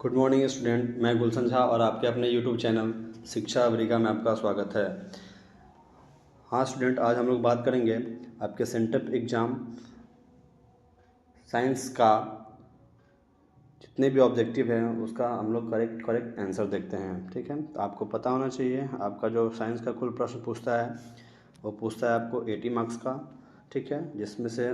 Good morning student, मैं गुलशन झा और आपके अपने यूट्यूब चैनल शिक्षा अवरिका में आपका स्वागत है। हाँ स्टूडेंट, आज हम लोग बात करेंगे आपके सेंटअप एग्ज़ाम साइंस का जितने भी ऑब्जेक्टिव हैं उसका हम लोग करेक्ट आंसर देखते हैं। ठीक है, तो आपको पता होना चाहिए आपका जो साइंस का कुल प्रश्न पूछता है वो पूछता है आपको 80 मार्क्स का। ठीक है, जिसमें से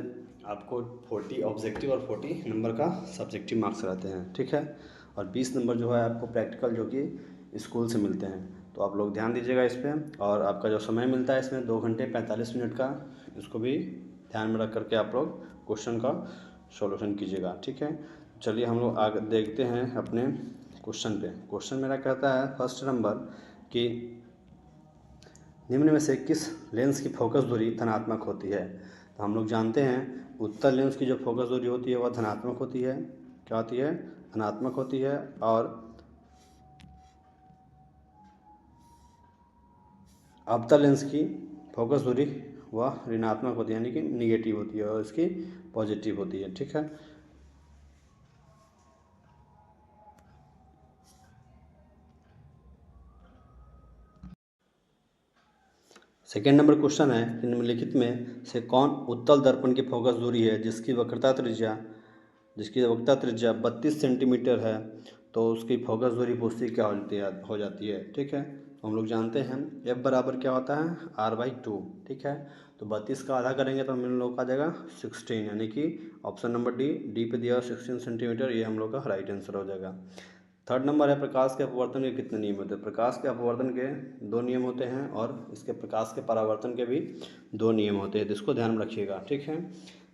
आपको 40 ऑब्जेक्टिव और 40 नंबर का सब्जेक्टिव मार्क्स रहते हैं। ठीक है, और 20 नंबर जो है आपको प्रैक्टिकल जो कि स्कूल से मिलते हैं। तो आप लोग ध्यान दीजिएगा इस पर, और आपका जो समय मिलता है इसमें 2 घंटे 45 मिनट का, इसको भी ध्यान में रख करके आप लोग क्वेश्चन का सॉल्यूशन कीजिएगा। ठीक है, चलिए हम लोग आगे देखते हैं अपने क्वेश्चन पे। क्वेश्चन मेरा कहता है फर्स्ट नंबर कि निम्न में से किस लेंस की फोकस दूरी धनात्मक होती है। तो हम लोग जानते हैं उत्तल लेंस की जो फोकस दूरी होती है वह धनात्मक होती है। क्या होती है? धनात्मक होती है। और अवतल लेंस की फोकस दूरी वह ऋणात्मक होती है, यानी कि निगेटिव होती है, और इसकी पॉजिटिव होती है। ठीक है, सेकेंड नंबर क्वेश्चन है कि निम्नलिखित में से कौन उत्तल दर्पण की फोकस दूरी है जिसकी वक्रता त्रिज्या 32 सेंटीमीटर है। तो उसकी फोकस दूरी पूछती क्या हो जाती है। ठीक है, तो हम लोग जानते हैं एफ बराबर क्या होता है, r/2। ठीक है, तो 32 का आधा करेंगे तो हम लोग का आ जाएगा 16, यानी कि ऑप्शन नंबर डी पे दिया 16 सेंटीमीटर, ये हम लोग का राइट आंसर हो जाएगा। थर्ड नंबर है प्रकाश के अपवर्तन के कितने नियम होते हैं। प्रकाश के अपवर्तन के 2 नियम होते हैं, और इसके प्रकाश के परावर्तन के भी 2 नियम होते हैं, तो इसको ध्यान में रखिएगा। ठीक है,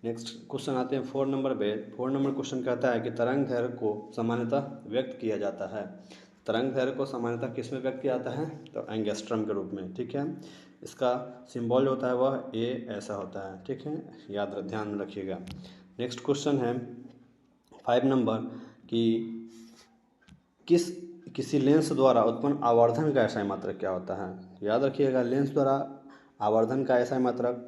नेक्स्ट क्वेश्चन आते हैं 4 नंबर पे। 4 नंबर क्वेश्चन कहता है कि तरंग दैर्घ्य को सामान्यतः व्यक्त किया जाता है। तरंग दैर्घ्य को सामान्यतः किस में व्यक्त किया जाता है? तो एंगस्ट्रम के रूप में। ठीक है, इसका सिंबल जो होता है वह ए ऐसा होता है। ठीक है, ध्यान में रखिएगा। नेक्स्ट क्वेश्चन है 5 नंबर कि किसी लेंस द्वारा उत्पन्न आवर्धन का एसआई मात्रक क्या होता है। याद रखिएगा, लेंस द्वारा आवर्धन का एसआई मात्रक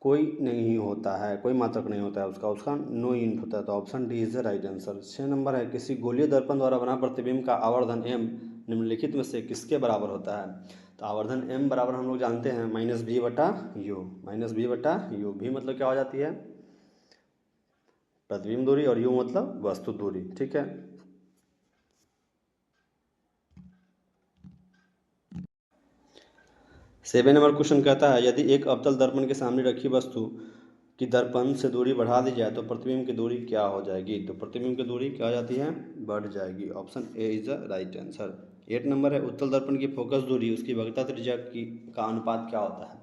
कोई नहीं होता है, कोई मात्रक नहीं होता है उसका नो यूनिट होता है। तो option D is the right answer. 6 number है किसी गोलीय दर्पण द्वारा बना प्रतिबिंब का आवर्धन m निम्नलिखित में से किसके बराबर होता है। तो आवर्धन m बराबर हम लोग जानते हैं -b/u। -b/u, भी मतलब क्या हो जाती है? प्रतिबिंब दूरी, और u मतलब वस्तु दूरी। ठीक है, 7 नंबर क्वेश्चन कहता है यदि एक अवतल दर्पण के सामने रखी वस्तु की दर्पण से दूरी बढ़ा दी जाए तो प्रतिबिंब की दूरी क्या हो जाएगी। तो प्रतिबिंब की दूरी क्या हो जाती है? बढ़ जाएगी। Option A is the right answer. 8 number है उत्तल दर्पण की फोकस दूरी उसकी वक्रता त्रिज्या की का अनुपात क्या होता है।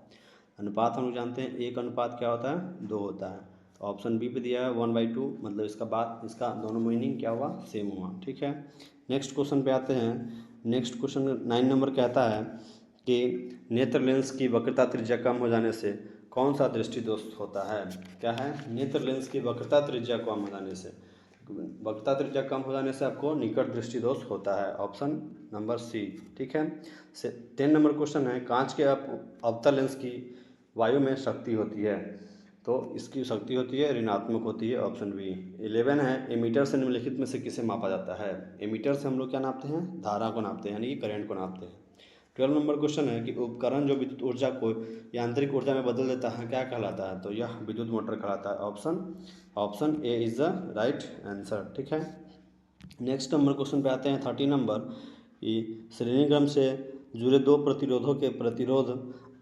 अनुपात हम लोग जानते हैं एक अनुपात क्या होता है? 2 होता है। तो ऑप्शन बी पे दिया है 1/2, मतलब इसका दोनों मीनिंग क्या हुआ? सेम हुआ। ठीक है, नेक्स्ट क्वेश्चन पे आते हैं। नेक्स्ट क्वेश्चन 9 नंबर कहता है कि नेत्र लेंस की वक्रता त्रिज्या कम हो जाने से कौन सा दृष्टि दोष होता है। क्या है? नेत्र लेंस की वक्रता त्रिज्या कम हो जाने से, वक्रता त्रिज्या कम हो जाने से आपको निकट दृष्टि दोष होता है। Option number C. ठीक है, 10 नंबर क्वेश्चन है कांच के अवतल लेंस की वायु में शक्ति होती है। तो इसकी शक्ति होती है ऋणात्मक होती है। Option B. 11 है एमीटर से निम्नलिखित में से किसे मापा जाता है। एमीटर से हम लोग क्या नापते हैं? धारा को नापते हैं, यानी कि करंट को नापते हैं। 12 नंबर क्वेश्चन है कि उपकरण जो विद्युत ऊर्जा को यांत्रिक ऊर्जा में बदल देता है क्या कहलाता है। तो यह विद्युत मोटर कहलाता है। Option A is the right answer. ठीक है, नेक्स्ट नंबर क्वेश्चन पे आते हैं 30 नंबर कि श्रेणी क्रम से जुड़े 2 प्रतिरोधों के प्रतिरोध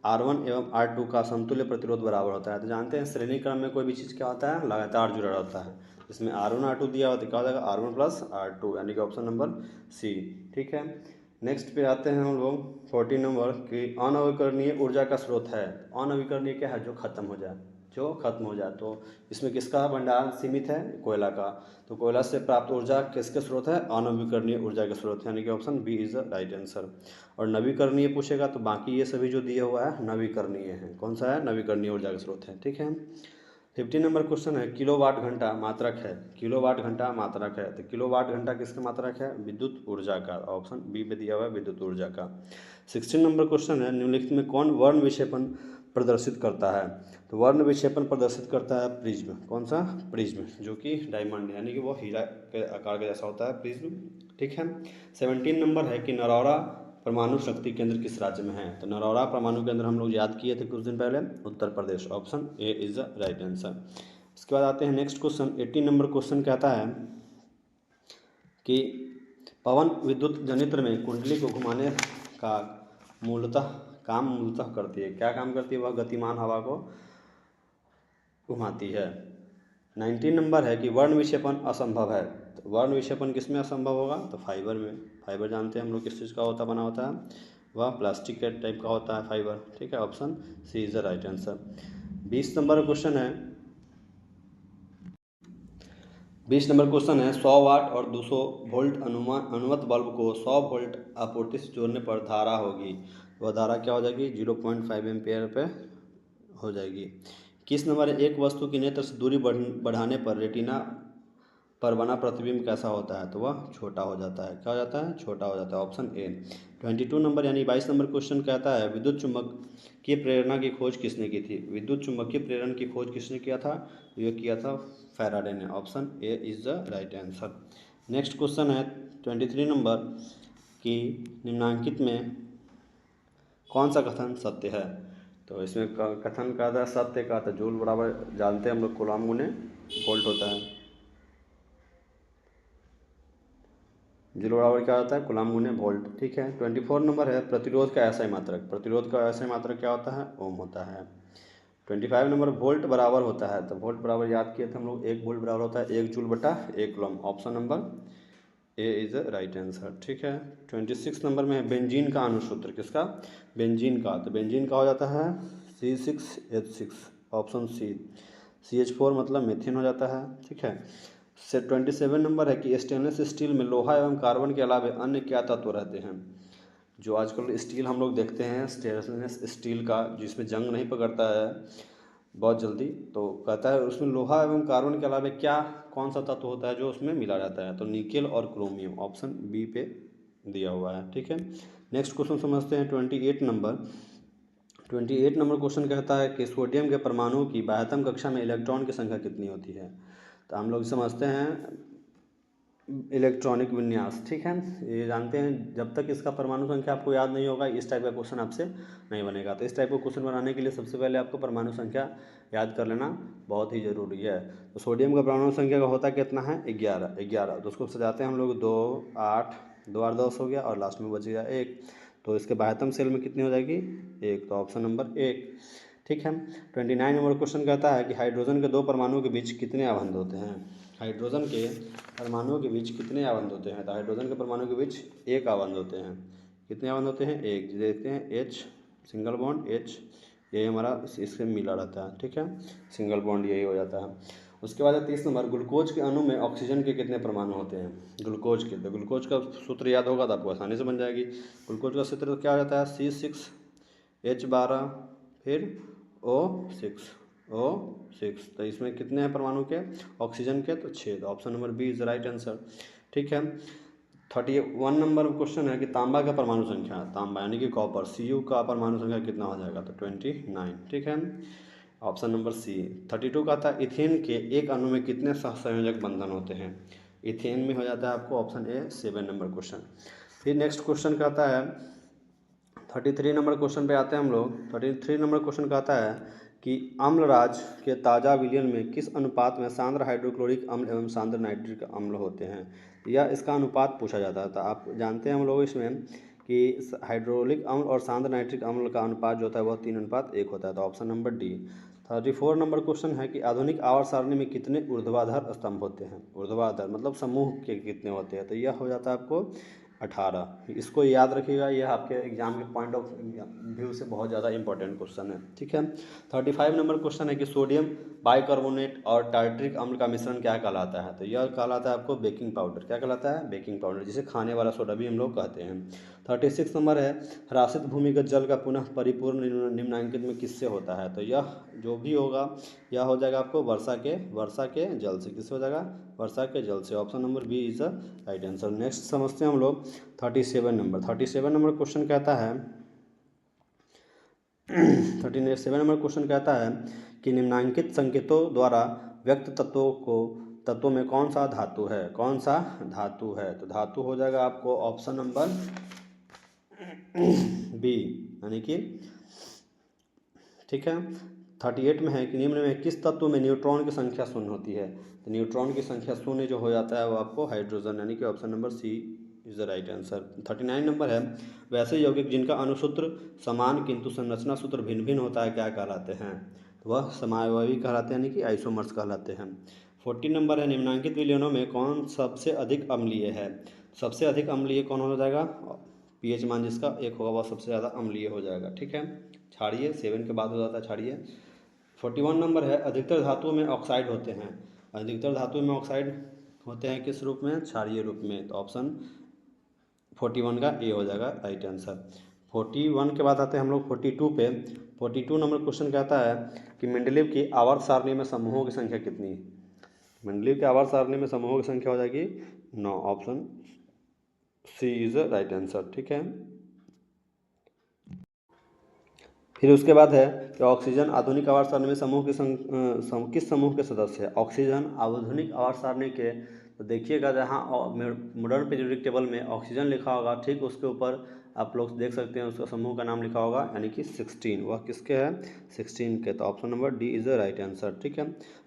R1 एवं R2 का समतुल्य प्रतिरोध बराबर होता है। तो जानते हैं श्रेणी क्रम में कोई भी चीज़ क्या होता है? लगातार जुड़ा होता है। इसमें R1 R2 दिया होता है, क्या हो जाएगा? R1 + R2, यानी कि ऑप्शन नंबर सी। ठीक है, नेक्स्ट पे आते हैं हम लोग 14 नंबर कि अनवीकरणीय ऊर्जा का स्रोत है। अनवीकरणीय क्या है? जो खत्म हो जाए, तो इसमें किसका भंडार सीमित है? कोयला का। तो कोयला से प्राप्त ऊर्जा किसके स्रोत है? अनवीकरणीय ऊर्जा के स्रोत है, यानी कि option B is the right answer. और नवीकरणीय पूछेगा तो बाकी ये सभी जो दिया हुआ है नवीकरणीय है। कौन सा है? नवीकरणीय ऊर्जा के स्रोत है। ठीक है, 15 नंबर क्वेश्चन है किलोवाट घंटा मात्रक है। किलोवाट घंटा मात्रक है, तो किलोवाट घंटा किसका मात्रक है? विद्युत ऊर्जा का। ऑप्शन बी पे दिया हुआ है विद्युत ऊर्जा का। 16 नंबर क्वेश्चन है निम्नलिखित में कौन वर्ण विक्षेपण प्रदर्शित करता है? तो वर्ण विक्षेपण प्रदर्शित करता है प्रिज्म। कौन सा? प्रिज्म, जो कि डायमंड यानी कि वो हीरा के आकार का जैसा होता है प्रिज्म। ठीक है। 17 नंबर है कि नरौरा परमाणु शक्ति केंद्र किस राज्य में है? तो नरौरा परमाणु केंद्र हम लोग याद किए थे कुछ दिन पहले, Uttar Pradesh. Option A is the right answer. इसके बाद आते हैं नेक्स्ट क्वेश्चन। 18 नंबर क्वेश्चन कहता है कि पवन विद्युत जनित्र में कुंडली को घुमाने का मूलतः करती है। क्या काम करती है? वह गतिमान हवा को घुमाती है। 19 नंबर है कि वर्ण विक्षेपण असंभव है। तो वर्ण विक्षेपण किस में असंभव होगा? तो फाइबर में। फाइबर जानते हैं हम लोग किस चीज़ का बना होता है? वह प्लास्टिक के टाइप का होता है फाइबर। ठीक है, option C is the right answer. 20 number question है 100 वाट और 200 वोल्ट अनुमत बल्ब को 100 वोल्ट आपूर्ति से जोड़ने पर धारा होगी। वह धारा क्या हो जाएगी? 0.5 एम्पियर पे हो जाएगी। किस नंबर है? एक वस्तु की नेत्र से दूरी बढ़ाने पर रेटिना पर बना प्रतिबिंब कैसा होता है? तो वह छोटा हो जाता है। क्या हो जाता है? छोटा हो जाता है। Option A. 22 नंबर यानी 22 नंबर क्वेश्चन कहता है विद्युत चुम्बक की प्रेरणा की खोज किसने की थी? विद्युत चुम्बकीय प्रेरण की खोज किसने किया था? ये किया था फैराडे ने। Option A is the right answer. Next question है 23 नंबर कि निम्नांकित में कौन सा कथन सत्य है? तो इसमें कथन का था सत्य का, तो जूल बराबर जानते हैं हम लोग कूलॉम गुने वोल्ट होता है। जूल बराबर क्या होता है? कूलॉम गुने वोल्ट। ठीक है। 24 नंबर है प्रतिरोध का ऐसा मात्रक। प्रतिरोध का ऐसा मात्रक क्या होता है? ओम होता है। 25 नंबर वोल्ट बराबर होता है। तो वोल्ट बराबर याद किए थे हम लोग, 1 वोल्ट बराबर होता है 1 जूल बटा 1 Coulomb. Option number A is the right answer. ठीक है। 26 नंबर में है बेंजीन का अणुसूत्र। किसका? बेंजीन का। तो बेंजीन का हो जाता है C6H6। Option C. CH4 मतलब मेथिन हो जाता है। ठीक है। 27 नंबर है कि स्टेनलेस स्टील में लोहा एवं कार्बन के अलावा अन्य क्या तत्व रहते हैं? जो आजकल स्टील हम लोग देखते हैं स्टेनलेस स्टील का, जिसमें जंग नहीं पकड़ता है बहुत जल्दी, तो कहता है उसमें लोहा एवं कार्बन के अलावा क्या कौन सा तत्व होता है जो उसमें मिला रहता है? तो निकेल और क्रोमियम। ऑप्शन बी पे दिया हुआ है। ठीक है। नेक्स्ट क्वेश्चन समझते हैं 28 नंबर। 28 नंबर क्वेश्चन कहता है कि सोडियम के परमाणुओं की बाह्यतम कक्षा में इलेक्ट्रॉन की संख्या कितनी होती है? तो हम लोग समझते हैं इलेक्ट्रॉनिक विन्यास। ठीक है, ये जानते हैं। जब तक इसका परमाणु संख्या आपको याद नहीं होगा इस टाइप का क्वेश्चन आपसे नहीं बनेगा। तो इस टाइप का क्वेश्चन बनाने के लिए सबसे पहले आपको परमाणु संख्या याद कर लेना बहुत ही ज़रूरी है। तो सोडियम का परमाणु संख्या का होता कितना है? 11। तो उसको सजाते हैं हम लोग 2 8 2 8 10 हो गया और लास्ट में बच गया 1। तो इसके बाह्यतम सेल में कितनी हो जाएगी? 1। तो ऑप्शन नंबर 1। ठीक है। 29 नंबर क्वेश्चन कहता है कि हाइड्रोजन के 2 परमाणुओं के बीच कितने आबंध होते हैं? हाइड्रोजन के परमाणुओं के बीच कितने आबंध होते हैं? तो हाइड्रोजन के परमाणु के बीच 1 आबंध होते हैं। कितने आबंध होते हैं? 1। देखते हैं H सिंगल बॉन्ड H, ये हमारा इससे मिला रहता है। ठीक है, सिंगल बॉन्ड यही हो जाता है। उसके बाद 30 नंबर ग्लूकोज के अणु में ऑक्सीजन के कितने परमाणु होते हैं? ग्लूकोज के, तो ग्लूकोज का सूत्र याद होगा तो आपको आसानी से बन जाएगी। ग्लूकोज का सूत्र क्या हो जाता है? C6H12 फिर O6। तो इसमें कितने हैं परमाणु के ऑक्सीजन के? तो 6। तो option number B is the right answer. ठीक है। 31 नंबर क्वेश्चन है कि तांबा का परमाणु संख्या, तांबा यानी कि कॉपर, Cu का परमाणु संख्या कितना हो जाएगा? तो 29। ठीक है, ऑप्शन नंबर सी। 32 का था इथेन के एक अणु में कितने सहसंयोजक बंधन होते हैं? इथेन में हो जाता है आपको ऑप्शन ए 7 नंबर क्वेश्चन। फिर नेक्स्ट क्वेश्चन कहता है 33 नंबर क्वेश्चन पे आते हैं हम लोग। 33 नंबर क्वेश्चन कहता है कि अम्लराज के ताज़ा विलयन में किस अनुपात में सांद्र हाइड्रोक्लोरिक अम्ल एवं सांद्र नाइट्रिक अम्ल होते हैं? या इसका अनुपात पूछा जाता है। तो आप जानते हैं हम लोग इसमें कि हाइड्रोलिक अम्ल और सांद्र नाइट्रिक अम्ल का अनुपात जो होता है वह 3:1 होता है। तो option number D. 34 number question है कि आधुनिक आवर्त सारणी में कितने ऊर्ध्वाधर स्तंभ होते हैं? ऊर्ध्वाधर मतलब समूह के कितने होते हैं? तो यह हो जाता है आपको 18। इसको याद रखिएगा, यह आपके एग्जाम के पॉइंट ऑफ व्यू से बहुत ज़्यादा इंपॉर्टेंट क्वेश्चन है। ठीक है। 35 नंबर क्वेश्चन है कि सोडियम बाइकार्बोनेट और टार्ट्रिक अम्ल का मिश्रण क्या कहलाता है? तो यह कहलाता है आपको बेकिंग पाउडर। क्या कहलाता है? बेकिंग पाउडर, जिसे खाने वाला सोडा भी हम लोग कहते हैं। 36 नंबर है ह्रासित भूमिगत जल का पुनः परिपूर्ण निम्नांकित में किससे होता है? तो यह जो भी होगा यह हो जाएगा आपको वर्षा के जल से। किससे हो जाएगा? वर्षा के जल से। Option number B is the right answer. Next समझते हैं हम लोग 37 नंबर। 37 नंबर क्वेश्चन कहता है 37 नंबर क्वेश्चन कहता है कि निम्नांकित संकेतों द्वारा व्यक्त तत्वों में कौन सा धातु है, कौन सा धातु है। तो धातु हो जाएगा आपको ऑप्शन नंबर बी, यानी कि ठीक है। 38 में है कि निम्न में किस तत्व में न्यूट्रॉन की संख्या शून्य होती है। तो न्यूट्रॉन की संख्या शून्य जो हो जाता है वो आपको हाइड्रोजन, यानी कि option number C is the right answer. 39 number है वैसे यौगिक जिनका अणुसूत्र समान किंतु संरचना सूत्र भिन्न भिन्न होता है क्या कहलाते हैं। तो वह समावयवी कहलाते हैं, यानी कि आइसोमर्स कहलाते हैं। 40 नंबर है निम्नांकित विलयनों में कौन सबसे अधिक अम्लीय है। सबसे अधिक अम्लीय कौन हो जाएगा, पीएच मान जिसका 1 होगा वह सबसे ज़्यादा अम्लीय हो जाएगा। ठीक है, क्षारीय 7 के बाद हो जाता है क्षारीय। 41 नंबर है अधिकतर धातुओं में ऑक्साइड होते हैं। अधिकतर धातुओं में ऑक्साइड होते हैं किस रूप में, क्षारीय रूप में। तो ऑप्शन 41 का ए हो जाएगा राइट आंसर। 41 के बाद आते हैं हम लोग 42 पे। 42 नंबर क्वेश्चन कहता है कि मेंडलीव की आवर्त सारणी में समूहों की संख्या कितनी है। मेंडलीव की आवर्त सारणी में समूहों की संख्या हो जाएगी 9, option C is the right answer. ठीक है, फिर उसके बाद है कि ऑक्सीजन आधुनिक आवर्त सारणी में समूह के किस समूह के सदस्य है। ऑक्सीजन आधुनिक आवर्त सारणी के, तो देखिएगा जहाँ मॉडर्न पीरियोडिक टेबल में ऑक्सीजन लिखा होगा ठीक उसके ऊपर आप लोग देख सकते हैं उसका समूह का नाम लिखा होगा, यानी कि 16। वह किसके है, 16 के। तो option number D is the right answer. ठीक है,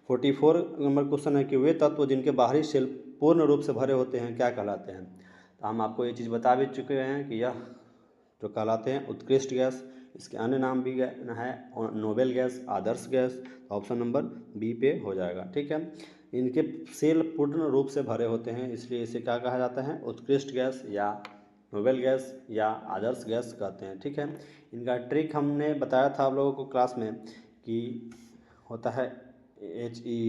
44 नंबर क्वेश्चन है कि वे तत्व जिनके बाहरी शेल पूर्ण रूप से भरे होते हैं क्या कहलाते हैं। तो हम आपको ये चीज़ बता भी चुके हैं कि यह जो कहलाते हैं उत्कृष्ट गैस। इसके अन्य नाम भी है नोबेल गैस, आदर्श गैस। ऑप्शन नंबर बी पे हो जाएगा। ठीक है, इनके सेल पूर्ण रूप से भरे होते हैं इसलिए इसे क्या कहा जाता है, उत्कृष्ट गैस या नोबेल गैस या आदर्श गैस कहते हैं। ठीक है, इनका ट्रिक हमने बताया था आप लोगों को क्लास में कि होता है HE,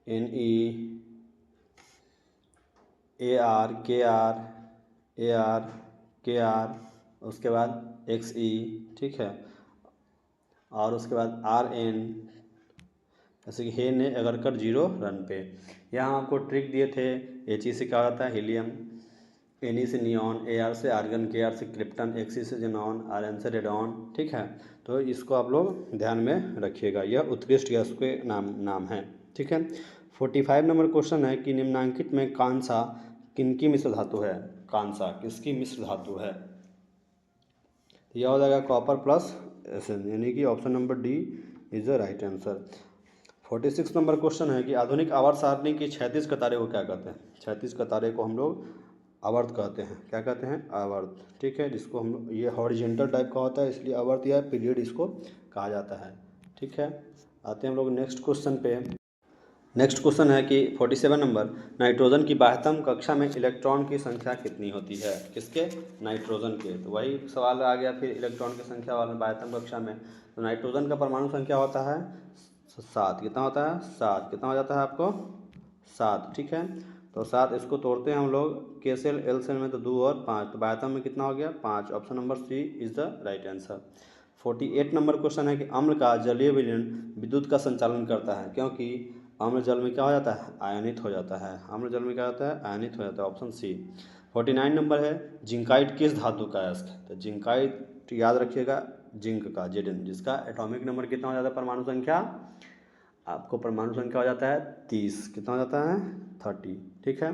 NE, AR, उसके बाद XE, ठीक है, और उसके बाद RN, जैसे कि हे ने अगर कर 0 रन पे। यहाँ आपको ट्रिक दिए थे, HE से क्या होता है हीलियम, NE से नियॉन, AR से आर्गन, KR से क्रिप्टन, XE से जेनॉन, RN से रेडॉन। ठीक है, तो इसको आप लोग ध्यान में रखिएगा, यह उत्कृष्ट गैस के नाम है। ठीक है, 45 नंबर क्वेश्चन है कि निम्नांकित में कांसा किनकी मिश्र धातु है। कांसा किसकी मिश्र धातु है। यह हो जाएगा कॉपर प्लस Sn, यानी कि option number D is the right answer. 46 number question है कि आधुनिक आवर्त सारणी की 36 कतारे को क्या कहते हैं। 36 कतारे को हम लोग आवर्त कहते हैं। क्या कहते हैं, आवर्त। ठीक है, जिसको हम लोग ये हॉरिजेंटल टाइप का होता है इसलिए आवर्त या पीरियड इसको कहा जाता है। ठीक है, आते हैं हम लोग नेक्स्ट क्वेश्चन पे। नेक्स्ट क्वेश्चन है कि 47 नंबर, नाइट्रोजन की बाह्यतम कक्षा में इलेक्ट्रॉन की संख्या कितनी होती है। किसके, नाइट्रोजन के। तो वही सवाल आ गया फिर इलेक्ट्रॉन की संख्या वाले बाह्यतम कक्षा में। तो नाइट्रोजन का परमाणु संख्या होता है 7। कितना होता है, 7। कितना हो जाता है आपको, 7। ठीक है, तो 7 इसको तोड़ते हैं हम लोग के सेल एल सेल में, तो 2 और 5, तो बाह्यतम में कितना हो गया, 5। Option number C is the right answer. 48 number question है कि अम्ल का जलीय विलयन विद्युत का संचालन करता है क्योंकि अम्ल जल में क्या हो जाता है, आयनित हो जाता है। अम्ल जल में क्या होता है, आयनित हो जाता है, ऑप्शन सी। 49 नंबर है जिंकाइट किस धातु का अयस्क है। तो जिंकाइट याद रखिएगा, जिंक का Zn, जिसका एटॉमिक नंबर कितना हो जाता है, परमाणु संख्या, आपको परमाणु संख्या हो जाता है 30। कितना हो जाता है, 30। ठीक है,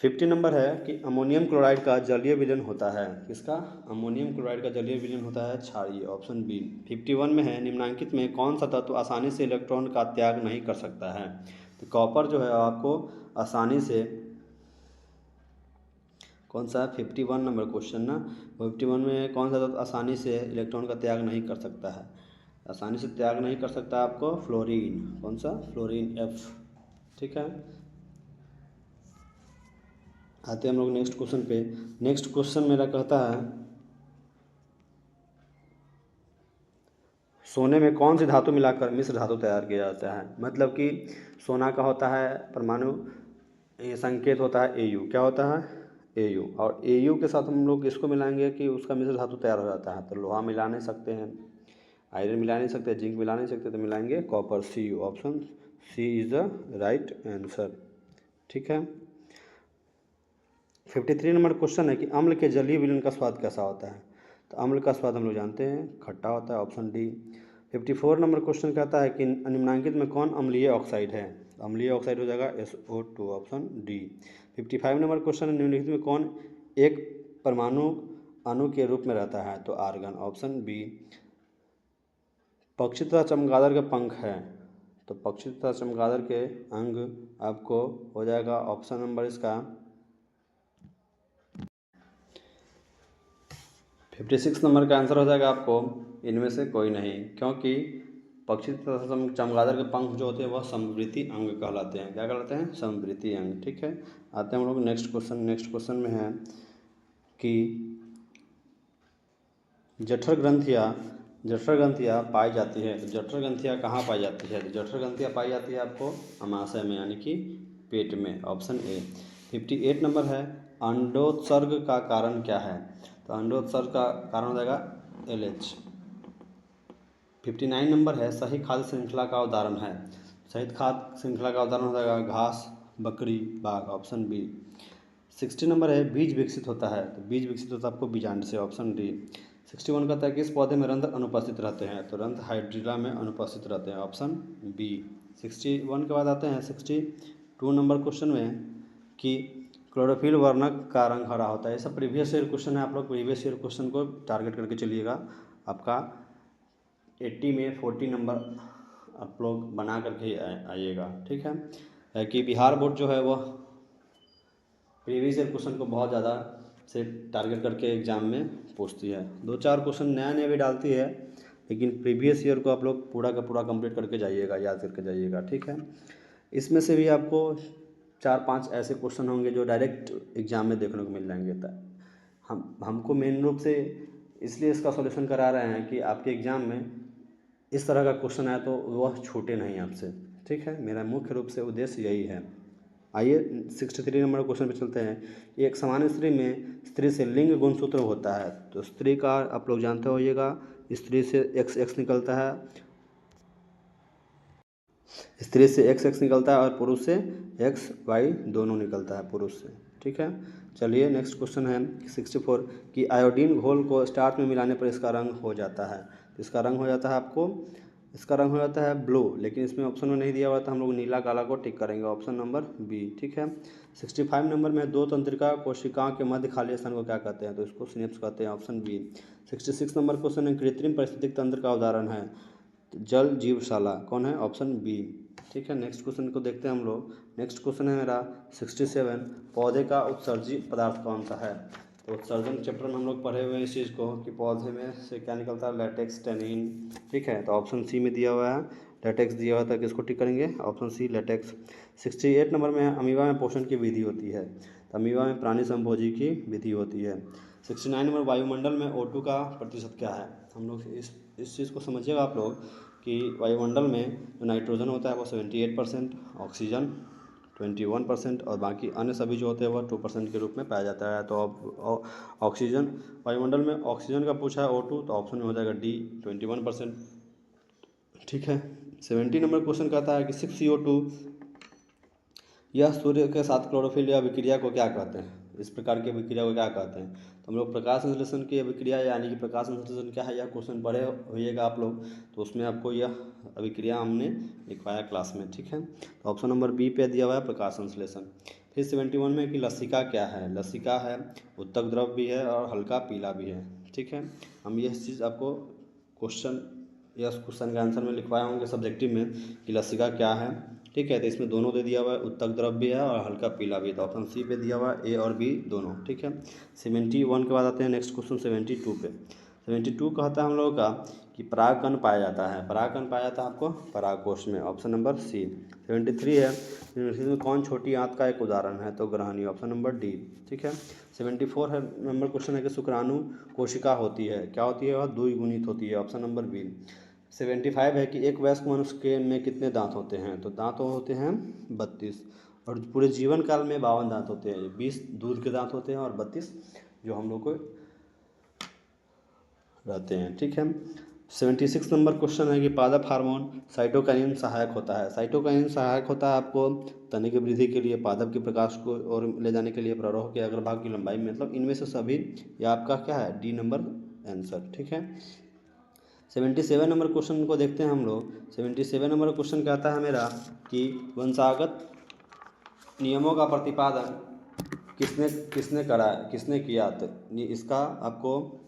50 नंबर है कि अमोनियम क्लोराइड का जलीय विलयन होता है। किसका, अमोनियम क्लोराइड का जलीय विलयन होता है क्षारीय, ऑप्शन बी। 51 में है निम्नांकित में कौन सा तत्व आसानी से इलेक्ट्रॉन का त्याग नहीं कर सकता है। तो कॉपर जो है आपको आसानी से, कौन सा 51 नंबर क्वेश्चन ना, 51 में कौन सा तत्व आसानी से इलेक्ट्रॉन का त्याग नहीं कर सकता है। आसानी से त्याग नहीं कर सकता आपको फ्लोरीन। कौन सा, फ्लोरीन, F। ठीक है, आते हैं हम लोग नेक्स्ट क्वेश्चन पे। नेक्स्ट क्वेश्चन मेरा कहता है सोने में कौन सी धातु मिलाकर मिश्र धातु तैयार किया जाता है। मतलब कि सोना का होता है परमाणु, ये संकेत होता है Au। क्या होता है, Au, और Au के साथ हम लोग इसको मिलाएंगे कि उसका मिश्र धातु तैयार हो जाता है। तो लोहा मिला नहीं सकते हैं, आयरन मिला नहीं सकते, जिंक मिला नहीं सकते, तो मिलाएंगे copper, Cu। Option C is the right answer. ठीक है, 53 नंबर क्वेश्चन है कि अम्ल के जलीय विलयन का स्वाद कैसा होता है। तो अम्ल का स्वाद हम लोग जानते हैं खट्टा होता है, ऑप्शन डी। 54 नंबर क्वेश्चन कहता है कि निम्नलिखित में कौन अम्लीय ऑक्साइड है? अम्लीय ऑक्साइड हो जाएगा SO2, option D. 55 number question है निम्नलिखित में कौन एक परमाणु अणु के रूप में रहता है? तो आर्गन, ऑप्शन बी। पक्षी तथा चमगादड़ के पंख है, तो पक्षी तथा चमगादड़ के अंग आपको हो जाएगा ऑप्शन नंबर इसका 56 नंबर का आंसर हो जाएगा आपको इनमें से कोई नहीं, क्योंकि पक्षी तथा चमगादड़ के पंख जो होते हैं वह समवृत्ति अंग कहलाते हैं। क्या कहलाते हैं? समवृत्ति अंग। ठीक है, आते हैं हम लोग नेक्स्ट क्वेश्चन। नेक्स्ट क्वेश्चन में है कि जठर ग्रंथियाँ पाई जाती है, तो जठर ग्रंथियाँ कहाँ पाई जाती है? तो जठर ग्रंथियाँ पाई जाती है आपको अमाशय में, यानी कि पेट में, ऑप्शन ए। 58 नंबर है अंडोत्सर्ग का कारण क्या है? तो अंडोत्सर्ग का कारण हो जाएगा LH। 59 नंबर है सही खाद्य श्रृंखला का उदाहरण है, सही खाद्य श्रृंखला का उदाहरण हो जाएगा घास, बकरी, बाघ, ऑप्शन बी। 60 नंबर है बीज विकसित होता है, तो बीज विकसित होता है आपको बीजांड से, ऑप्शन डी। 61 कहता है कि इस पौधे में रंध्र अनुपस्थित रहते हैं, तो रंध्र हाइड्रिला में अनुपस्थित रहते हैं, ऑप्शन बी। 61 के बाद आते हैं 62 नंबर क्वेश्चन में कि क्लोरोफिल वर्णक का रंग हरा होता है। ये सब प्रीवियस ईयर क्वेश्चन है, आप लोग प्रीवियस ईयर क्वेश्चन को टारगेट करके चलिएगा। आपका 80 में 40 नंबर आप लोग बना करके आइएगा। ठीक है कि बिहार बोर्ड जो है वह प्रीवियस ईयर क्वेश्चन को बहुत ज़्यादा से टारगेट करके एग्जाम में पूछती है। 2-4 क्वेश्चन नया नया भी डालती है, लेकिन प्रीवियस ईयर को आप लोग पूरा का पूरा कंप्लीट करके जाइएगा, याद करके जाइएगा। ठीक है, इसमें से भी आपको 4-5 ऐसे क्वेश्चन होंगे जो डायरेक्ट एग्जाम में देखने को मिल जाएंगे। हमको मेन रूप से इसलिए इसका सॉल्यूशन करा रहे हैं कि आपके एग्ज़ाम में इस तरह का क्वेश्चन आए तो वह छूटे नहीं आपसे। ठीक है, मेरा मुख्य रूप से उद्देश्य यही है। आइए 63 नंबर क्वेश्चन पे चलते हैं। एक सामान्य स्त्री से लिंग गुणसूत्र होता है, तो स्त्री का आप लोग जानते होइएगा, स्त्री से XX निकलता है, स्त्री से XX निकलता है और पुरुष से XY दोनों निकलता है पुरुष से। ठीक है, चलिए नेक्स्ट क्वेश्चन है 64 कि आयोडीन घोल को स्टार्च में मिलाने पर इसका रंग हो जाता है, तो इसका रंग हो जाता है आपको, इसका रंग हो जाता है ब्लू, लेकिन इसमें ऑप्शन में नहीं दिया हुआ था, हम लोग नीला काला को टिक करेंगे, ऑप्शन नंबर बी। ठीक है, 65 नंबर में दो तंत्रिका कोशिकाओं के मध्य खाली स्थान को क्या कहते हैं? तो इसको सिनेप्स कहते हैं, ऑप्शन बी। 66 नंबर क्वेश्चन है कृत्रिम पारिस्थितिक तंत्र का उदाहरण है, तो जल जीवशाला कौन है? Option B. ठीक है, नेक्स्ट क्वेश्चन को देखते हैं हम लोग। नेक्स्ट क्वेश्चन है मेरा 67 पौधे का उत्सर्जी पदार्थ कौन सा है? तो उत्सर्जन चैप्टर में हम लोग पढ़े हुए हैं इस चीज़ को कि पौधे में से क्या निकलता है, लैटेक्स, टैनिन। ठीक है, तो ऑप्शन सी में दिया हुआ है, लैटेक्स दिया हुआ था, किसको टिक करेंगे? Option C, latex. 68 नंबर में अमीबा में पोषण की विधि होती है, तो अमीबा में प्राणी संभोजी की विधि होती है। 69 नंबर वायुमंडल में O2 का प्रतिशत क्या है? हम लोग इस चीज़ को समझिएगा आप लोग कि वायुमंडल में जो नाइट्रोजन होता है वो 78%, ऑक्सीजन 21% और बाकी अन्य सभी जो होते हैं वह 2% के रूप में पाया जाता है। तो अब ऑक्सीजन, वायुमंडल में ऑक्सीजन का पूछा है O2, तो ऑप्शन में हो जाएगा डी, 21%। ठीक है, 70 नंबर क्वेश्चन कहता है कि 6CO2 यह सूर्य के साथ क्लोरोफिल या विक्रिया को क्या कहते हैं? इस प्रकार की अभिक्रिया को क्या कहते हैं? तो हम लोग प्रकाश संश्लेषण की अभिक्रिया, यानी कि प्रकाश संश्लेषण क्या है, यह क्वेश्चन पढ़े होइएगा आप लोग, तो उसमें आपको यह अभिक्रिया हमने लिखवाया क्लास में। ठीक है, तो ऑप्शन नंबर बी पे दिया हुआ है प्रकाश संश्लेषण। फिर 71 में कि लसिका क्या है? लसिका है उत्तक द्रव भी है और हल्का पीला भी है। ठीक है, हम यह चीज़ आपको क्वेश्चन का आंसर में लिखवाए होंगे सब्जेक्टिव में कि लसिका क्या है। ठीक है, तो इसमें दोनों दे दिया हुआ है, उत्तक द्रव भी है और हल्का पीला भी है, तो ऑप्शन सी पे दिया हुआ है, ए और बी दोनों। ठीक है, 71 के बाद आते हैं नेक्स्ट क्वेश्चन 72 पे। 72 कहता है हम लोगों का कि परागकण पाया जाता है, परागकण पाया जाता है आपको परागकोश में, ऑप्शन नंबर सी। 73 है इसमें कौन छोटी आंत का एक उदाहरण है? तो ग्रहणी, ऑप्शन नंबर डी। ठीक है, 74 है नंबर क्वेश्चन है कि शुक्राणु कोशिका होती है, क्या होती है? वह द्विगुणित होती है, ऑप्शन नंबर बी। 75 है कि एक वयस्क मनुष्य के में कितने दांत होते हैं? तो दांत होते हैं 32, और पूरे जीवन काल में 52 दांत होते हैं, 20 दूध के दांत होते हैं और 32 जो हम लोग को रहते हैं। ठीक है, 76 नंबर क्वेश्चन है कि पादप हार्मोन साइटोकाइनिन सहायक होता है, साइटोकाइनिन सहायक होता है आपको तने की वृद्धि के लिए, पादप के प्रकाश को और ले जाने के लिए, प्ररोह के अग्रभाग की लंबाई में, मतलब इनमें से सभी, या आपका क्या है डी नंबर आंसर। ठीक है, 77 नंबर क्वेश्चन को देखते हैं हम लोग। 77 नंबर क्वेश्चन कहता है मेरा कि वंशागत नियमों का प्रतिपादन किसने किसने किया। तो इसका आपको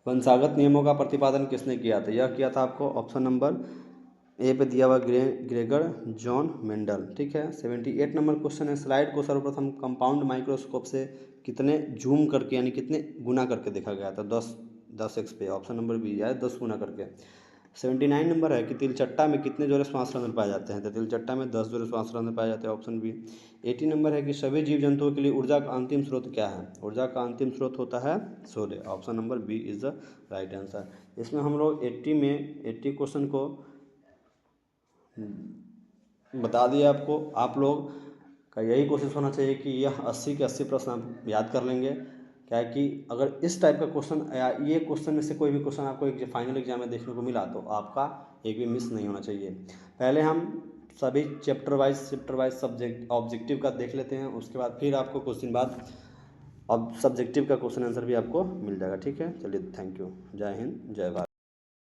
वंशागत नियमों का प्रतिपादन किसने किया था, यह किया था आपको ऑप्शन नंबर ए पे दिया हुआ ग्रेगर जॉन मेंडल। ठीक है, 78 नंबर क्वेश्चन है, स्लाइड को सर्वप्रथम कंपाउंड माइक्रोस्कोप से कितने जूम करके यानी कितने गुना करके देखा गया था। 10x पे, ऑप्शन नंबर बी है 10 गुना करके। 79 नंबर है कि तिलचट्टा में कितने जोड़े श्वास रंध्र पाए जाते हैं। तो तिलचट्टा में 10 जोड़े श्वास रंध्र पाए जाते हैं, ऑप्शन बी। 80 नंबर है कि सभी जीव जंतुओं के लिए ऊर्जा का अंतिम स्रोत क्या है। ऊर्जा का अंतिम स्रोत होता है सूर्य, option number B is the right answer. इसमें हम लोग 80 क्वेश्चन को बता दिया आपको। आप लोग का यही कोशिश होना चाहिए कि यह 80 के 80 प्रश्न आप याद कर लेंगे। क्या है कि अगर इस टाइप का क्वेश्चन या ये क्वेश्चन में से कोई भी क्वेश्चन आपको एक फाइनल एग्जाम में देखने को मिला तो आपका एक भी मिस नहीं होना चाहिए। पहले हम सभी चैप्टर वाइज सब्जेक्ट ऑब्जेक्टिव का देख लेते हैं, उसके बाद फिर आपको कुछ दिन बाद अब सब्जेक्टिव का क्वेश्चन आंसर भी आपको मिल जाएगा। ठीक है, चलिए थैंक यू, जय हिंद जय भारत।